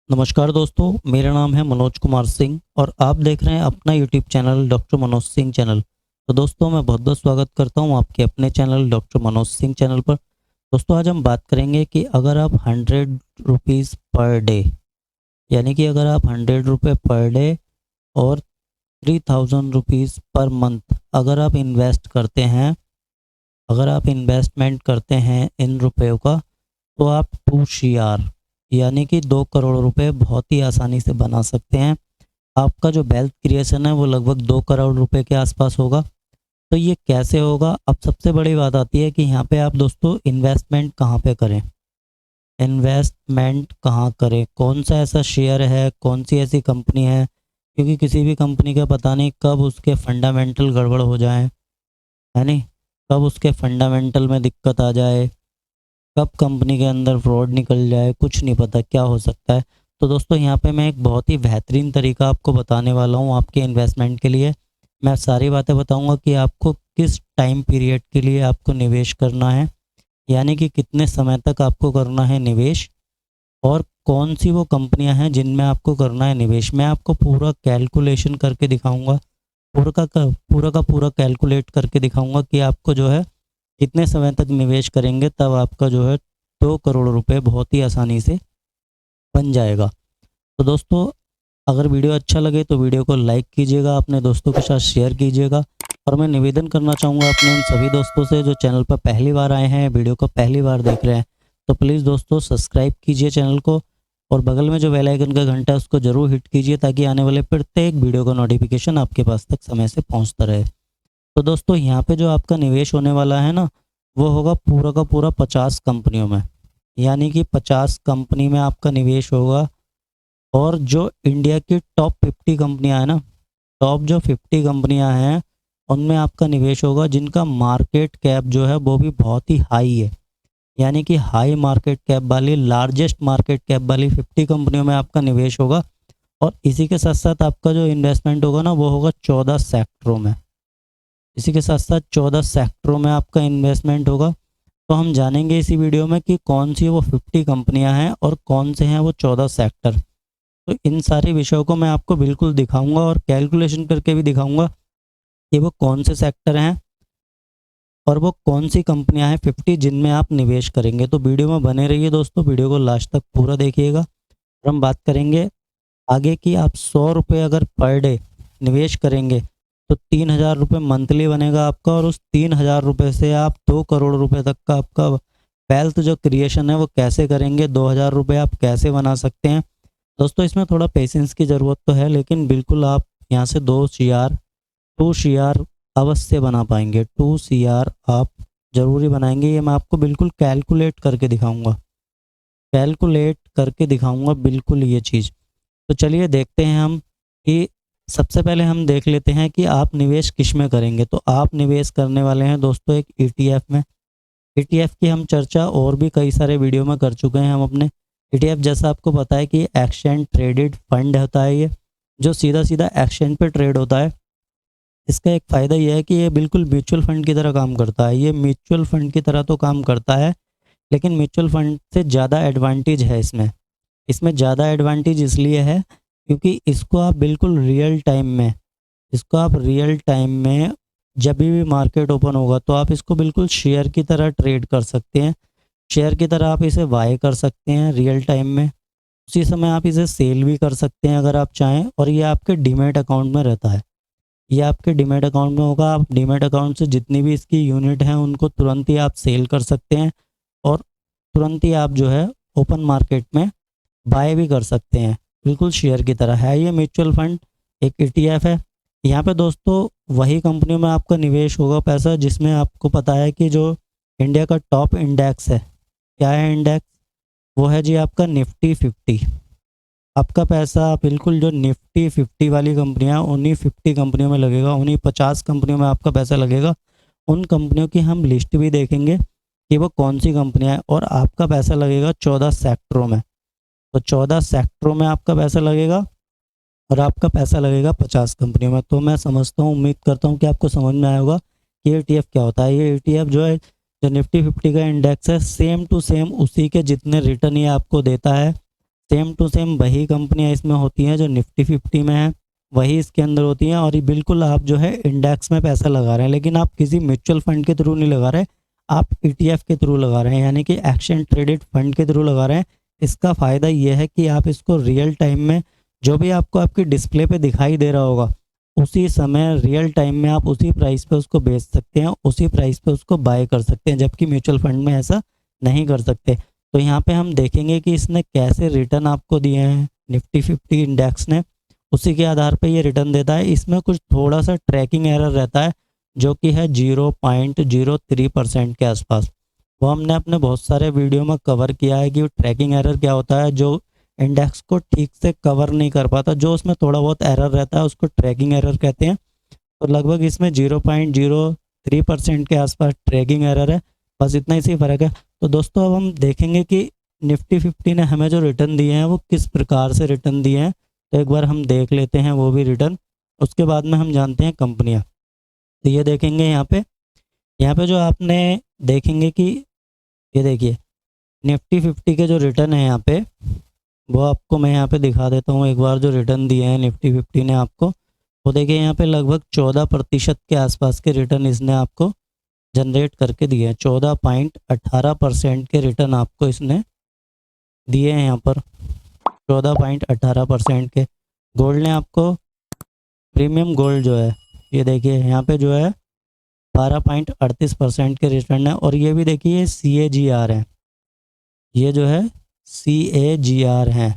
नमस्कार दोस्तों, मेरा नाम है मनोज कुमार सिंह और आप देख रहे हैं अपना YouTube channel doctor Manoj Singh channel. तो दोस्तों मैं बहुत बहुत स्वागत करता हूं आपके अपने channel doctor Manoj Singh channel पर। दोस्तों आज हम बात करेंगे कि अगर आप 100 रुपीज़ पर डे, यानी कि अगर आप 100 रुपये पर डे और 3000 रुपीज़ पर मंथ अगर आप इन्वेस्ट करते हैं, अगर आप इन्वेस्टमेंट करते हैं इन रुपयों का, तो आप 2 CR यानी कि 2 करोड़ रुपए बहुत ही आसानी से बना सकते हैं। आपका जो वेल्थ क्रिएशन है वो लगभग 2 करोड़ रुपए के आसपास होगा। तो ये कैसे होगा? अब सबसे बड़ी बात आती है कि यहाँ पे आप दोस्तों इन्वेस्टमेंट कहाँ पे करें, इन्वेस्टमेंट कहाँ करें, कौन सा ऐसा शेयर है, कौन सी ऐसी कंपनी है, क्योंकि किसी भी कंपनी का पता नहीं कब उसके फंडामेंटल गड़बड़ हो जाए, है नहीं, कब उसके फंडामेंटल में दिक्कत आ जाए, कब कंपनी के अंदर फ्रॉड निकल जाए, कुछ नहीं पता क्या हो सकता है। तो दोस्तों यहाँ पे मैं एक बहुत ही बेहतरीन तरीका आपको बताने वाला हूँ आपके इन्वेस्टमेंट के लिए। मैं सारी बातें बताऊँगा कि आपको किस टाइम पीरियड के लिए आपको निवेश करना है, यानी कि कितने समय तक आपको करना है निवेश, और कौन सी वो कंपनियां हैं जिनमें आपको करना है निवेश। मैं आपको पूरा कैलकुलेशन करके दिखाऊंगा, पूरा का पूरा कैलकुलेट करके दिखाऊंगा कि आपको जो है कितने समय तक निवेश करेंगे तब आपका जो है 2 करोड़ रुपए बहुत ही आसानी से बन जाएगा। तो दोस्तों अगर वीडियो अच्छा लगे तो वीडियो को लाइक कीजिएगा, अपने दोस्तों के साथ शेयर कीजिएगा। और मैं निवेदन करना चाहूँगा अपने उन सभी दोस्तों से जो चैनल पर पहली बार आए हैं, वीडियो को पहली बार देख रहे हैं, तो प्लीज़ दोस्तों सब्सक्राइब कीजिए चैनल को और बगल में जो बेल आइकन का घंटा है उसको ज़रूर हिट कीजिए ताकि आने वाले प्रत्येक वीडियो का नोटिफिकेशन आपके पास तक समय से पहुँचता रहे। तो दोस्तों यहाँ पे जो आपका निवेश होने वाला है ना, वो होगा पूरा का पूरा 50 कंपनियों में, यानी कि 50 कंपनी में आपका निवेश होगा। और जो इंडिया की टॉप 50 कंपनियां हैं ना, टॉप जो 50 कंपनियां हैं उनमें आपका निवेश होगा जिनका मार्केट कैप जो है वो भी बहुत ही हाई है, यानी कि हाई मार्केट कैप वाली, लार्जेस्ट मार्केट कैप वाली 50 कंपनियों में आपका निवेश होगा। और इसी के साथ साथ आपका जो इन्वेस्टमेंट होगा ना वो होगा 14 सेक्टरों में, इसी के साथ साथ 14 सेक्टरों में आपका इन्वेस्टमेंट होगा। तो हम जानेंगे इसी वीडियो में कि कौन सी वो 50 कंपनियां हैं और कौन से हैं वो 14 सेक्टर। तो इन सारे विषयों को मैं आपको बिल्कुल दिखाऊंगा और कैलकुलेशन करके भी दिखाऊंगा कि वो कौन से सेक्टर हैं और वो कौन सी कंपनियां हैं 50 जिनमें आप निवेश करेंगे। तो वीडियो में बने रहिए दोस्तों, वीडियो को लास्ट तक पूरा देखिएगा। और हम बात करेंगे आगे कि आप 100 रुपये अगर पर डे निवेश करेंगे तो 3000 रुपये मंथली बनेगा आपका, और उस 3000 रुपये से आप 2 करोड़ रुपये तक का आपका वेल्थ जो क्रिएशन है वो कैसे करेंगे, 2000 रुपये आप कैसे बना सकते हैं। दोस्तों इसमें थोड़ा पेशेंस की ज़रूरत तो है, लेकिन बिल्कुल आप यहाँ से 2 CR अवश्य बना पाएंगे। 2 CR आप ज़रूरी बनाएंगे, ये मैं आपको बिल्कुल कैलकुलेट करके दिखाऊंगा, कैलकुलेट करके दिखाऊंगा बिल्कुल ये चीज़। तो चलिए देखते हैं हम कि सबसे पहले हम देख लेते हैं कि आप निवेश किस में करेंगे। तो आप निवेश करने वाले हैं दोस्तों एक ETF में। ETF की हम चर्चा और भी कई सारे वीडियो में कर चुके हैं हम अपने। ETF जैसा आपको पता है कि एक्सचेंज ट्रेडेड फंड होता है, ये जो सीधा सीधा एक्सचेंज पे ट्रेड होता है। इसका एक फ़ायदा यह है कि ये बिल्कुल म्यूचुअल फंड की तरह काम करता है। ये म्यूचुअल फंड की तरह तो काम करता है, लेकिन म्यूचुअल फंड से ज़्यादा एडवांटेज है इसमें। इसमें ज़्यादा एडवांटेज इसलिए है क्योंकि इसको आप बिल्कुल रियल टाइम में, इसको आप रियल टाइम में जब भी मार्केट ओपन होगा तो आप इसको बिल्कुल शेयर की तरह ट्रेड कर सकते हैं। शेयर की तरह आप इसे बाय कर सकते हैं रियल टाइम में, उसी समय आप इसे सेल भी कर सकते हैं अगर आप चाहें। और ये आपके डीमैट अकाउंट में रहता है, ये आपके डीमैट अकाउंट में होगा। आप डीमैट अकाउंट से जितनी भी इसकी यूनिट हैं उनको तुरंत ही आप सेल कर सकते हैं और तुरंत ही आप जो है ओपन मार्केट में बाय भी कर सकते हैं, बिल्कुल शेयर की तरह है। ये म्यूचुअल फंड एक ETF है। यहाँ पे दोस्तों वही कंपनियों में आपका निवेश होगा पैसा जिसमें आपको पता है कि जो इंडिया का टॉप इंडेक्स है, क्या है इंडेक्स, वो है जी आपका निफ्टी 50। आपका पैसा बिल्कुल जो निफ्टी 50 वाली कंपनियां, उन्हीं 50 कंपनियों में लगेगा, उन्हीं 50 कंपनियों में आपका पैसा लगेगा। उन कंपनियों की हम लिस्ट भी देखेंगे कि वो कौन सी कंपनियां हैं। और आपका पैसा लगेगा 14 सेक्टरों में, तो 14 सेक्टरों में आपका पैसा लगेगा और आपका पैसा लगेगा 50 कंपनियों में। तो मैं समझता हूँ, उम्मीद करता हूँ कि आपको समझ में आया होगा कि ETF क्या होता है। ये ETF जो है, जो निफ्टी 50 का इंडेक्स है, सेम टू सेम उसी के जितने रिटर्न ये आपको देता है, सेम टू सेम वही कंपनियां इसमें होती हैं जो निफ्टी 50 में है, वही इसके अंदर होती हैं। और ये बिल्कुल आप जो है इंडेक्स में पैसा लगा रहे हैं, लेकिन आप किसी म्यूचुअल फंड के थ्रू नहीं लगा रहे, आप ETF के थ्रू लगा रहे हैं, यानी कि एक्सचेंज ट्रेडेड फंड के थ्रू लगा रहे हैं। इसका फ़ायदा ये है कि आप इसको रियल टाइम में जो भी आपको आपकी डिस्प्ले पे दिखाई दे रहा होगा, उसी समय रियल टाइम में आप उसी प्राइस पे उसको बेच सकते हैं, उसी प्राइस पे उसको बाय कर सकते हैं, जबकि म्यूचुअल फंड में ऐसा नहीं कर सकते। तो यहाँ पे हम देखेंगे कि इसने कैसे रिटर्न आपको दिए हैं निफ्टी 50 इंडेक्स ने, उसी के आधार पे ये रिटर्न देता है। इसमें कुछ थोड़ा सा ट्रैकिंग एरर रहता है जो कि है 0.03% के आसपास। वो हमने अपने बहुत सारे वीडियो में कवर किया है कि ट्रैकिंग एरर क्या होता है, जो इंडेक्स को ठीक से कवर नहीं कर पाता, जो उसमें थोड़ा बहुत एरर रहता है उसको ट्रैकिंग एरर कहते हैं। तो लगभग इसमें 0.03% के आसपास ट्रैकिंग एरर है, बस इतना ही सी फ़र्क है। तो दोस्तों अब हम देखेंगे कि निफ्टी 50 ने हमें जो रिटर्न दिए हैं वो किस प्रकार से रिटर्न दिए हैं। तो एक बार हम देख लेते हैं वो भी रिटर्न, उसके बाद में हम जानते हैं कंपनियाँ। तो ये देखेंगे यहाँ पे जो आपने देखेंगे कि ये देखिए निफ्टी 50 के जो रिटर्न है यहाँ पे, वो आपको मैं यहाँ पे दिखा देता हूँ एक बार। जो रिटर्न दिए हैं निफ्टी 50 ने आपको, वो देखिए यहाँ पे लगभग 14% के आसपास के रिटर्न इसने आपको जनरेट करके दिए हैं। 14.18% के रिटर्न आपको इसने दिए हैं यहाँ पर, 14.18% के। गोल्ड ने आपको प्रीमियम गोल्ड जो है, ये देखिए यहाँ पे जो है 12.38% के रिटर्न है। और ये भी देखिए CAGR है, ये जो है CAGR है,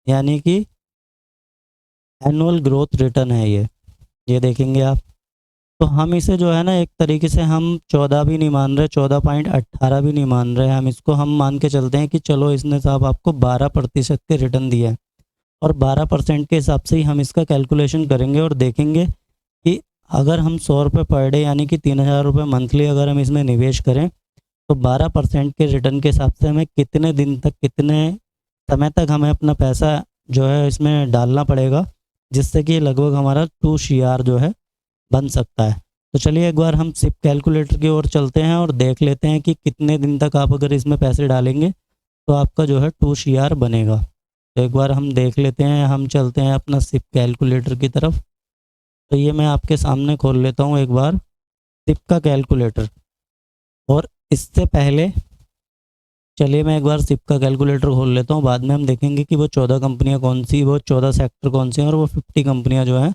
यानी कि एनुअल ग्रोथ रिटर्न है ये देखेंगे आप। तो हम इसे जो है ना एक तरीके से हम 14 भी नहीं मान रहे, 14.18 भी नहीं मान रहे, हम इसको हम मान के चलते हैं कि चलो इसने साहब आपको 12% के रिटर्न दिए हैं। और 12% के हिसाब से ही हम इसका कैलकुलेशन करेंगे और देखेंगे कि अगर हम 100 रुपये पर डे यानी कि 3000 रुपये मंथली अगर हम इसमें निवेश करें, तो 12% के रिटर्न के हिसाब से हमें कितने दिन तक, कितने समय तक हमें अपना पैसा जो है इसमें डालना पड़ेगा, जिससे कि लगभग हमारा 2 CR जो है बन सकता है। तो चलिए एक बार हम सिप कैलकुलेटर की ओर चलते हैं और देख लेते हैं कि कितने दिन तक आप अगर इसमें पैसे डालेंगे तो आपका जो है 2 CR बनेगा। तो एक बार हम देख लेते हैं, हम चलते हैं अपना सिप कैलकुलेटर की तरफ। तो ये मैं आपके सामने खोल लेता हूँ एक बार सिप का कैलकुलेटर। और इससे पहले चलिए मैं एक बार सिप का कैलकुलेटर खोल लेता हूँ, बाद में हम देखेंगे कि वो 14 कंपनियाँ कौन सी, वो 14 सेक्टर कौन सी हैं और वो 50 कंपनियाँ जो हैं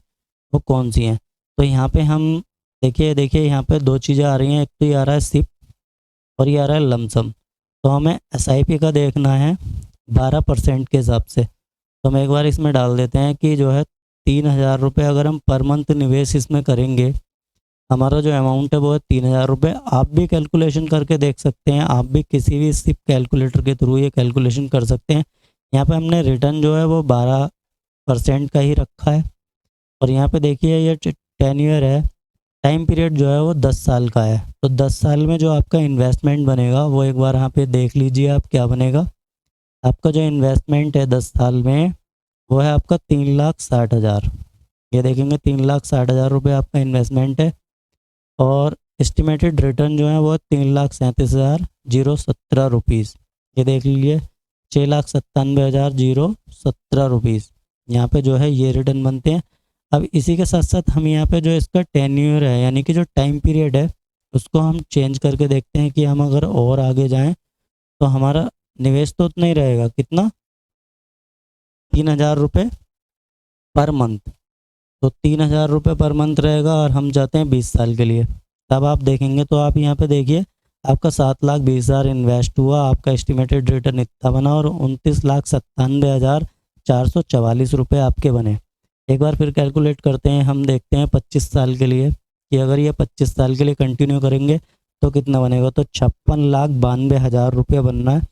वो कौन सी हैं। तो यहाँ पे हम देखिए यहाँ पे दो चीज़ें आ रही हैं, एक तो ये आ रहा है सिप और ये आ रहा है लमसम। तो हमें SIP का देखना है 12% के हिसाब से। तो हम एक बार इसमें डाल देते हैं कि जो है 3000 रुपये अगर हम पर मंथ निवेश इसमें करेंगे, हमारा जो अमाउंट है वो है 3000 रुपये। आप भी कैलकुलेशन करके देख सकते हैं, आप भी किसी भी सिप कैलकुलेटर के थ्रू ये कैलकुलेशन कर सकते हैं। यहाँ पे हमने रिटर्न जो है वो 12% का ही रखा है। और यहाँ पे देखिए ये 10 ईयर है, टाइम पीरियड जो है वो 10 साल का है। तो 10 साल में जो आपका इन्वेस्टमेंट बनेगा वो एक बार यहाँ पे देख लीजिए आप क्या बनेगा। आपका जो इन्वेस्टमेंट है 10 साल में वो है आपका 3,60,000। ये देखेंगे 3,60,000 रुपये आपका इन्वेस्टमेंट है। और एस्टिमेटेड रिटर्न जो है वो 3,37,017 रुपीज़। ये देख लीजिए 6,97,017 रुपीज़ यहाँ पे जो है ये रिटर्न बनते हैं। अब इसी के साथ साथ हम यहाँ पे जो इसका टेन्योर है यानी कि जो टाइम पीरियड है उसको हम चेंज करके देखते हैं कि हम अगर और आगे जाएं तो हमारा निवेश तो उतना ही रहेगा, कितना, 3,000 रुपये पर मंथ। तो 3,000 रुपये पर मंथ रहेगा और हम जाते हैं 20 साल के लिए। तब आप देखेंगे तो आप यहाँ पे देखिए आपका 7,20,000 इन्वेस्ट हुआ, आपका एस्टिमेटेड रिटर्न इतना बना और 29,97,444 रुपये आपके बने। एक बार फिर कैलकुलेट करते हैं, हम देखते हैं 25 साल के लिए कि अगर ये 25 साल के लिए कंटिन्यू करेंगे तो कितना बनेगा। तो 56,92,000 रुपये बनना है।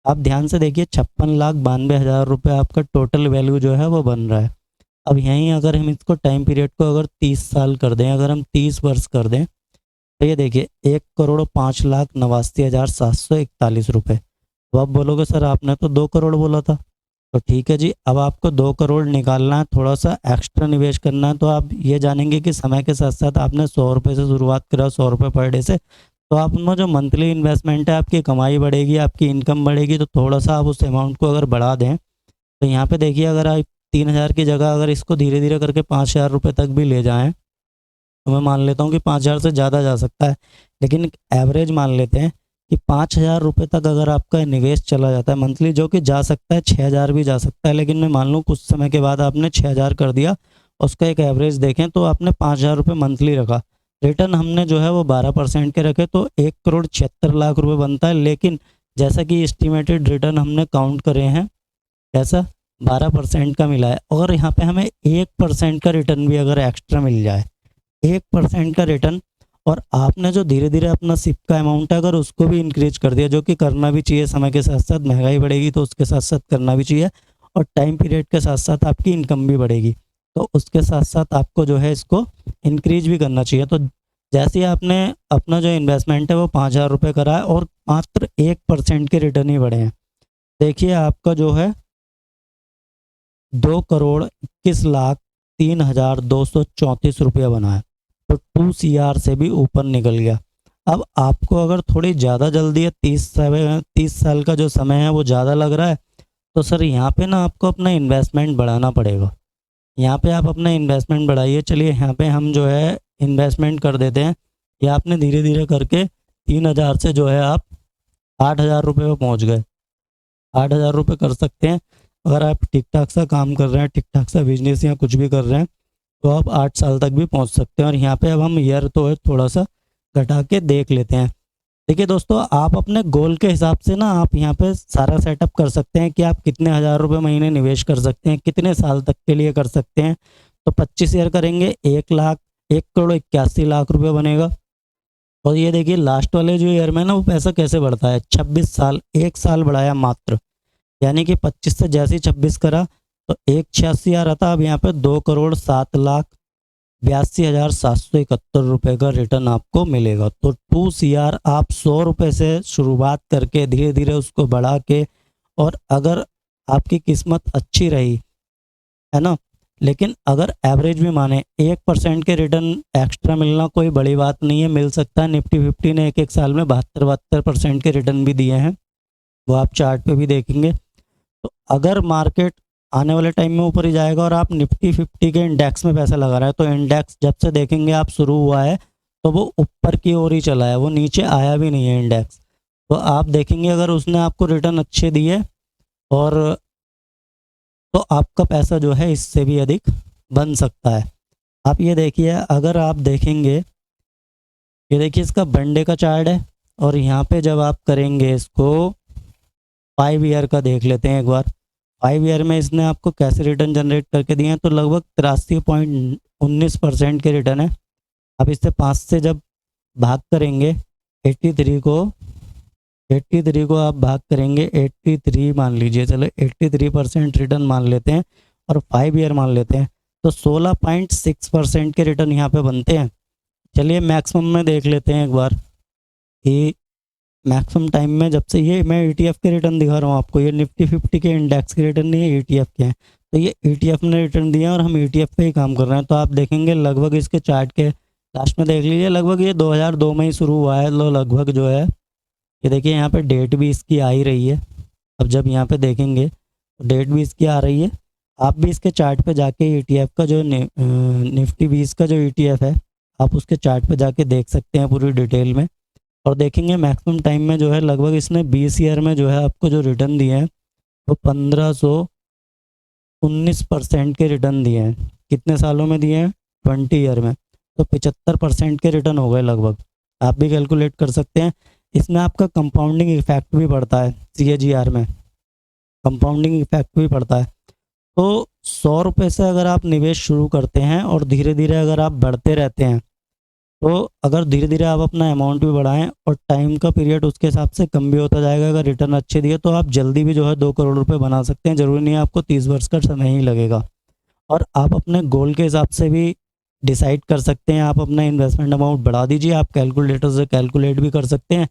आप ध्यान से देखिए 56,92,000 रुपये आपका टोटल वैल्यू जो है वो बन रहा है। अब यहीं अगर हम इसको टाइम पीरियड को अगर 30 साल कर दें, अगर हम 30 वर्ष कर दें, तो ये देखिए 1,05,89,741 रुपये। तो आप बोलोगे सर आपने तो 2 करोड़ बोला था। तो ठीक है जी, अब आपको 2 करोड़ निकालना है, थोड़ा सा एक्स्ट्रा निवेश करना है। तो आप ये जानेंगे कि समय के साथ साथ आपने 100 रुपये से शुरुआत करा, 100 रुपये पर डे से, तो आप में जो मंथली इन्वेस्टमेंट है आपकी कमाई बढ़ेगी, आपकी इनकम बढ़ेगी। तो थोड़ा सा आप उस अमाउंट को अगर बढ़ा दें तो यहाँ पे देखिए अगर आप 3,000 की जगह अगर इसको धीरे धीरे करके 5,000 रुपये तक भी ले जाएं, तो मैं मान लेता हूँ कि 5,000 से ज़्यादा जा सकता है, लेकिन एवरेज मान लेते हैं कि 5,000 रुपये तक अगर आपका निवेश चला जाता है मंथली, जो कि जा सकता है 6,000 भी जा सकता है, लेकिन मैं मान लूँ कुछ समय के बाद आपने 6,000 कर दिया, उसका एक एवरेज देखें तो आपने 5,000 रुपये मंथली रखा, रिटर्न हमने जो है वो 12% के रखे, तो 1,76,00,000 रुपये बनता है। लेकिन जैसा कि एस्टिमेटेड रिटर्न हमने काउंट करे हैं, ऐसा 12% का मिला है, और यहाँ पे हमें 1% का रिटर्न भी अगर एक्स्ट्रा मिल जाए, 1% का रिटर्न, और आपने जो धीरे धीरे अपना सिप का अमाउंट है अगर उसको भी इंक्रीज कर दिया, जो कि करना भी चाहिए, समय के साथ साथ महंगाई बढ़ेगी तो उसके साथ साथ करना भी चाहिए, और टाइम पीरियड के साथ साथ आपकी इनकम भी बढ़ेगी, तो उसके साथ साथ आपको जो है इसको इंक्रीज भी करना चाहिए। तो जैसे ही आपने अपना जो इन्वेस्टमेंट है वो 5,000 रुपये करा है और मात्र 1% के रिटर्न ही बढ़े हैं, देखिए आपका जो है 2,21,03,234 रुपया बना है, तो 2 CR से भी ऊपर निकल गया। अब आपको अगर थोड़ी ज़्यादा जल्दी है, 30 साल का जो समय है वो ज़्यादा लग रहा है, तो सर यहाँ पे ना आपको अपना इन्वेस्टमेंट बढ़ाना पड़ेगा। यहाँ पे आप अपना इन्वेस्टमेंट बढ़ाइए। चलिए यहाँ पे हम जो है इन्वेस्टमेंट कर देते हैं, या आपने धीरे धीरे करके 3,000 से जो है आप 8,000 रुपये पर पहुँच गए। 8,000 रुपये कर सकते हैं अगर आप ठीक ठाक सा काम कर रहे हैं, ठीक ठाक सा बिजनेस या कुछ भी कर रहे हैं, तो आप 8 साल तक भी पहुंच सकते हैं। और यहाँ पे अब हम ईयर तो है थोड़ा सा घटा के देख लेते हैं। देखिए दोस्तों, आप अपने गोल के हिसाब से ना आप यहाँ पे सारा सेटअप कर सकते हैं कि आप कितने हज़ार रुपये महीने निवेश कर सकते हैं, कितने साल तक के लिए कर सकते हैं। तो 25 ईयर करेंगे 1,81,00,000 रुपये बनेगा। और ये देखिए लास्ट वाले जो ईयर में ना वो पैसा कैसे बढ़ता है, 26 साल, 1 साल बढ़ाया मात्र, यानी कि 25 से जैसे ही 26 करा तो 1,86 आ रहा था, अब यहाँ पे 2,07,82,771 रुपये का रिटर्न आपको मिलेगा। तो 2 CR आप 100 रुपये से शुरुआत करके धीरे धीरे उसको बढ़ा के, और अगर आपकी किस्मत अच्छी रही है ना, लेकिन अगर एवरेज भी माने 1% के रिटर्न एक्स्ट्रा मिलना कोई बड़ी बात नहीं है, मिल सकता है। निफ्टी 50 ने एक साल में 72% के रिटर्न भी दिए हैं, वो आप चार्ट पे भी देखेंगे। तो अगर मार्केट आने वाले टाइम में ऊपर ही जाएगा और आप निफ्टी 50 के इंडेक्स में पैसा लगा रहे हैं, तो इंडेक्स जब से देखेंगे आप शुरू हुआ है तो वो ऊपर की ओर ही चला है, वो नीचे आया भी नहीं है इंडेक्स। तो आप देखेंगे अगर उसने आपको रिटर्न अच्छे दिए, और तो आपका पैसा जो है इससे भी अधिक बन सकता है। आप ये देखिए, अगर आप देखेंगे, ये देखिए इसका वनडे का चार्ट है, और यहाँ पे जब आप करेंगे इसको 5 ईयर का देख लेते हैं एक बार। 5 ईयर में इसने आपको कैसे रिटर्न जनरेट करके दिए हैं, तो लगभग 83.19% के रिटर्न है। अब इससे 5 से जब भाग करेंगे 83 को, 83 को आप भाग करेंगे 83 मान लीजिए, चलो 83% रिटर्न मान लेते हैं और 5 ईयर मान लेते हैं, तो 16.6% के रिटर्न यहाँ पे बनते हैं। चलिए मैक्सिमम में देख लेते हैं एक बार कि मैक्सिमम टाइम में, जब से ये मैं ETF के रिटर्न दिखा रहा हूँ आपको, ये निफ्टी 50 के इंडेक्स के रिटर्न नहीं है, ETF के हैं। तो ये ETF ने रिटर्न दिया और हम ETF पे ही काम कर रहे हैं। तो आप देखेंगे लगभग इसके चार्ट के लास्ट में देख लीजिए, लगभग ये 2002 में ही शुरू हुआ है। लो लगभग जो है ये देखिए यहाँ पे डेट भी इसकी आ ही रही है। अब जब यहाँ पे देखेंगे तो डेट भी इसकी आ रही है। आप भी इसके चार्ट पे जाके ETF का जो निफ्टी 20 का जो ETF है, आप उसके चार्ट पे जाके देख सकते हैं पूरी डिटेल में, और देखेंगे मैक्सिमम टाइम में जो है लगभग इसने 20 ईयर में जो है आपको जो रिटर्न दिए हैं वो 1519% के रिटर्न दिए हैं। कितने सालों में दिए हैं? 20 ईयर में। तो 75% के रिटर्न हो गए लगभग। आप भी कैलकुलेट कर सकते हैं। इसमें आपका कंपाउंडिंग इफेक्ट भी पड़ता है, CAGR में कंपाउंडिंग इफेक्ट भी पड़ता है। तो 100 रुपये से अगर आप निवेश शुरू करते हैं और धीरे धीरे अगर आप बढ़ते रहते हैं, तो अगर धीरे धीरे आप अपना अमाउंट भी बढ़ाएं और टाइम का पीरियड उसके हिसाब से कम भी होता जाएगा, अगर रिटर्न अच्छे दिए तो आप जल्दी भी जो है 2 करोड़ रुपए बना सकते हैं। ज़रूरी नहीं है आपको 30 वर्ष का समय ही लगेगा। और आप अपने गोल के हिसाब से भी डिसाइड कर सकते हैं। आप अपना इन्वेस्टमेंट अमाउंट बढ़ा दीजिए, आप कैलकुलेटर से कैलकुलेट भी कर सकते हैं।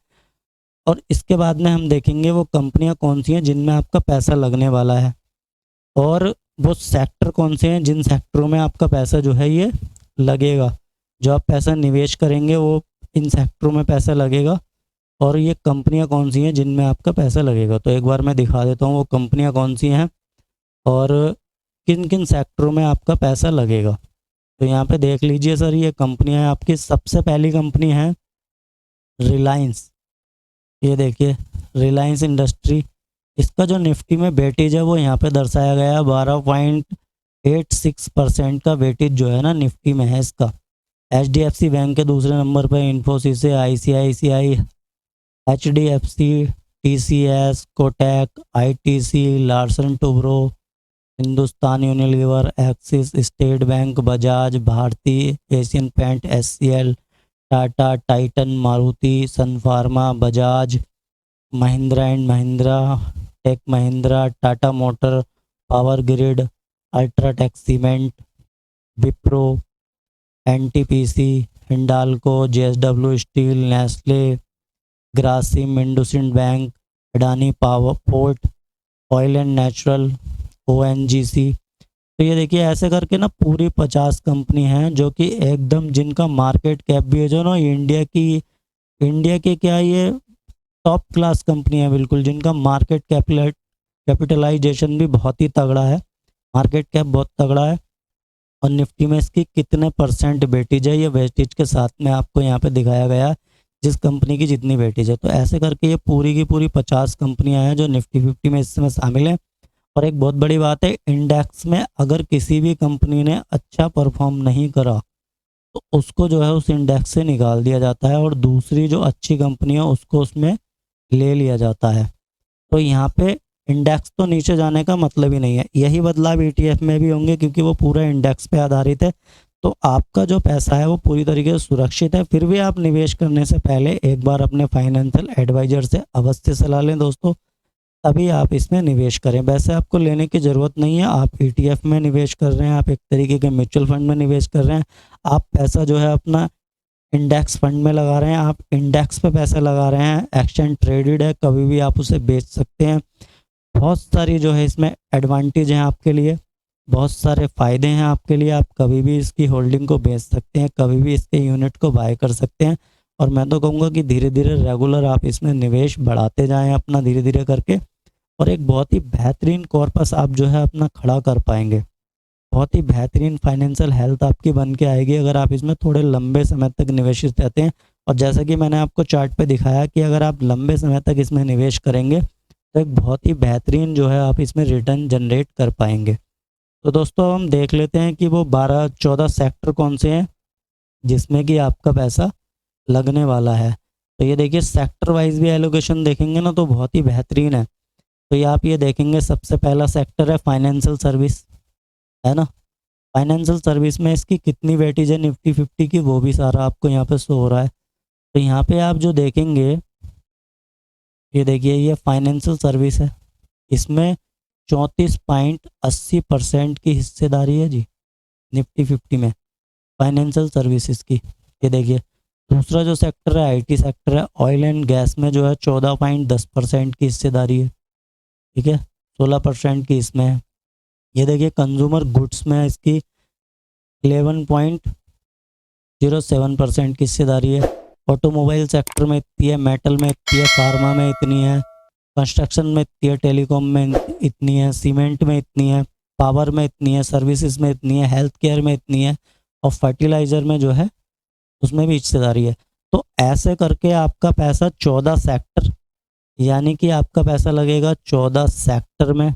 और इसके बाद में हम देखेंगे वो कंपनियां कौन सी हैं जिनमें आपका पैसा लगने वाला है, और वो सेक्टर कौन से हैं जिन सेक्टरों में आपका पैसा जो है ये लगेगा। जो आप पैसा निवेश करेंगे वो इन सेक्टरों में पैसा लगेगा, और ये कंपनियां कौन सी हैं जिनमें आपका पैसा लगेगा। तो एक बार मैं दिखा देता हूँ वो कंपनियां कौन सी हैं। और किन किन सेक्टरों में आपका पैसा लगेगा। तो यहाँ पे देख लीजिए सर, ये कंपनियाँ हैं आपकी। सबसे पहली कंपनी है रिलायंस। ये देखिए रिलायंस इंडस्ट्री, इसका जो निफ्टी में वेटेज है वो यहाँ पे दर्शाया गया है। 12.86% का वेटेज जो है ना निफ्टी में है इसका। HDFC बैंक के दूसरे नंबर पे इन्फोसिस है, ICICI, HDFC, TCS, Kotak, ITC, Larsen Toubro, Hindustan Unilever, Axis, State Bank, Bajaj, Bharti, Asian Paint, SCL, Tata, Titan, Maruti, Sun Pharma, Bajaj, Mahindra and Mahindra, Tech Mahindra, Tata Motor, Power Grid, UltraTech Cement, Wipro, NTPC, Hindalco, JSW Steel, Nestle, Grasim, IndusInd Bank, Adani Power Port, Oil and Natural, ONGC। तो ये देखिए ऐसे करके ना पूरी 50 company हैं जो कि एकदम जिनका मार्केट कैप भी है जो ना इंडिया की क्या ये टॉप क्लास कंपनी है बिल्कुल, जिनका मार्केट कैपिटलाइजेशन भी बहुत ही तगड़ा है, मार्केट कैप बहुत तगड़ा है। और निफ्टी में इसकी कितने परसेंट वेटेज है, ये वेटेज के साथ में आपको यहाँ पे दिखाया गया है जिस कंपनी की जितनी वेटेज है। तो ऐसे करके ये पूरी की पूरी 50 कंपनियां हैं जो निफ्टी 50 में इस समय शामिल हैं। और एक बहुत बड़ी बात है, इंडेक्स में अगर किसी भी कंपनी ने अच्छा परफॉर्म नहीं करा तो उसको जो है उस इंडेक्स से निकाल दिया जाता है और दूसरी जो अच्छी कंपनी है उसको उसमें ले लिया जाता है। तो यहाँ पे इंडेक्स तो नीचे जाने का मतलब ही नहीं है। यही बदलाव ETF में भी होंगे क्योंकि वो पूरा इंडेक्स पे आधारित है। तो आपका जो पैसा है वो पूरी तरीके से सुरक्षित है। फिर भी आप निवेश करने से पहले एक बार अपने फाइनेंशियल एडवाइजर से अवश्य सलाह लें दोस्तों, तभी आप इसमें निवेश करें। वैसे आपको लेने की ज़रूरत नहीं है, आप ETF में निवेश कर रहे हैं, आप एक तरीके के म्यूचुअल फंड में निवेश कर रहे हैं, आप पैसा जो है अपना इंडेक्स फंड में लगा रहे हैं, आप इंडेक्स पे पैसा लगा रहे हैं, एक्सचेंज ट्रेडेड है, कभी भी आप उसे बेच सकते हैं। बहुत सारी जो है इसमें एडवांटेज हैं आपके लिए, बहुत सारे फ़ायदे हैं आपके लिए। आप कभी भी इसकी होल्डिंग को बेच सकते हैं, कभी भी इसके यूनिट को बाय कर सकते हैं। और मैं तो कहूँगा कि धीरे धीरे रेगुलर आप इसमें निवेश बढ़ाते जाएं अपना धीरे धीरे करके, और एक बहुत ही बेहतरीन कॉर्पस आप जो है अपना खड़ा कर पाएंगे। बहुत ही बेहतरीन फाइनेंशियल हेल्थ आपकी बन के आएगी अगर आप इसमें थोड़े लंबे समय तक निवेशित रहते हैं। और जैसा कि मैंने आपको चार्ट पे दिखाया कि अगर आप लंबे समय तक इसमें निवेश करेंगे तो एक बहुत ही बेहतरीन जो है आप इसमें रिटर्न जनरेट कर पाएंगे। तो दोस्तों हम देख लेते हैं कि वो 12-14 सेक्टर कौन से हैं जिसमें कि आपका पैसा लगने वाला है। तो ये देखिए सेक्टर वाइज भी एलोकेशन देखेंगे ना तो बहुत ही बेहतरीन है। तो ये आप ये देखेंगे सबसे पहला सेक्टर है फाइनेंशियल सर्विस, है ना। फाइनेंशियल सर्विस में इसकी कितनी वेटेज है निफ्टी 50 की वो भी सारा आपको यहाँ पे शो हो रहा है। तो यहाँ पे आप जो देखेंगे, ये देखिए ये फाइनेंशियल सर्विस है, इसमें 34.80% की हिस्सेदारी है जी निफ्टी 50 में फाइनेंशियल सर्विसेज की। ये देखिए दूसरा जो सेक्टर है IT सेक्टर है, ऑयल एंड गैस में जो है 14.10% की हिस्सेदारी है, ठीक है, 16% की इसमें है। ये देखिए कंज्यूमर गुड्स में इसकी 11.07% की हिस्सेदारी है। ऑटोमोबाइल सेक्टर में इतनी है, मेटल में इतनी है, फार्मा में इतनी है, कंस्ट्रक्शन में इतनी है, टेलीकॉम में इतनी है, सीमेंट में इतनी है, पावर में इतनी है, सर्विसेज में इतनी है, हेल्थ केयर में इतनी है, और फर्टिलाइज़र में जो है उसमें भी हिस्सेदारी है। तो ऐसे करके आपका पैसा 14 सेक्टर, यानी कि आपका पैसा लगेगा 14 सेक्टर में,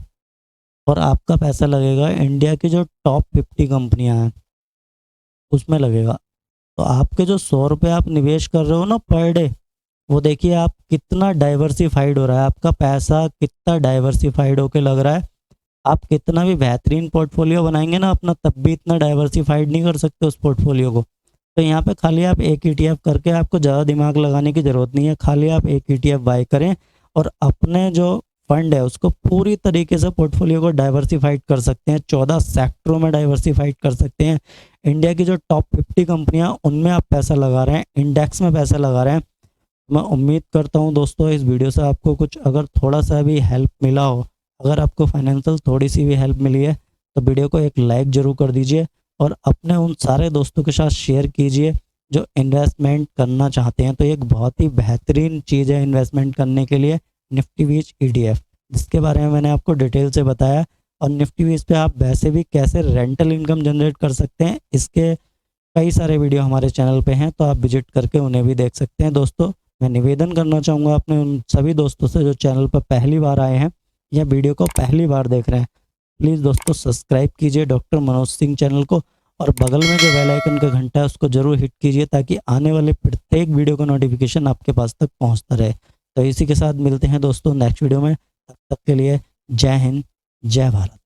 और आपका पैसा लगेगा इंडिया की जो टॉप 50 कंपनियां हैं उसमें लगेगा। तो आपके जो 100 रुपये आप निवेश कर रहे हो ना पर डे, वो देखिए आप कितना डाइवर्सिफाइड हो रहा है, आपका पैसा कितना डाइवर्सिफाइड होके लग रहा है। आप कितना भी बेहतरीन पोर्टफोलियो बनाएंगे ना अपना, तब भी इतना डाइवर्सिफाइड नहीं कर सकते उस पोर्टफोलियो को। तो यहाँ पे खाली आप एक ETF करके, आपको ज़्यादा दिमाग लगाने की ज़रूरत नहीं है, खाली आप एक ETF बाय करें और अपने जो फंड है उसको पूरी तरीके से पोर्टफोलियो को डाइवर्सिफाइड कर सकते हैं, 14 सेक्टरों में डाइवर्सिफाइड कर सकते हैं। इंडिया की जो टॉप 50 कंपनियां उनमें आप पैसा लगा रहे हैं, इंडेक्स में पैसा लगा रहे हैं। मैं उम्मीद करता हूं दोस्तों इस वीडियो से आपको कुछ अगर थोड़ा सा भी हेल्प मिला हो, अगर आपको फाइनेंशियल थोड़ी सी भी हेल्प मिली है तो वीडियो को एक लाइक ज़रूर कर दीजिए और अपने उन सारे दोस्तों के साथ शेयर कीजिए जो इन्वेस्टमेंट करना चाहते हैं। तो एक बहुत ही बेहतरीन चीज़ है इन्वेस्टमेंट करने के लिए निफ्टी बीच ETF, जिसके बारे में मैंने आपको डिटेल से बताया। और निफ्टी बेस पे आप वैसे भी कैसे रेंटल इनकम जनरेट कर सकते हैं, इसके कई सारे वीडियो हमारे चैनल पे हैं, तो आप विजिट करके उन्हें भी देख सकते हैं। दोस्तों मैं निवेदन करना चाहूँगा अपने उन सभी दोस्तों से जो चैनल पर पहली बार आए हैं या वीडियो को पहली बार देख रहे हैं, प्लीज़ दोस्तों सब्सक्राइब कीजिए डॉक्टर मनोज सिंह चैनल को, और बगल में जो बेल आइकन का घंटा है उसको जरूर हिट कीजिए, ताकि आने वाले प्रत्येक वीडियो का नोटिफिकेशन आपके पास तक पहुंचता रहे। तो इसी के साथ मिलते हैं दोस्तों नेक्स्ट वीडियो में, तब तक के लिए जय हिंद, जय भारत।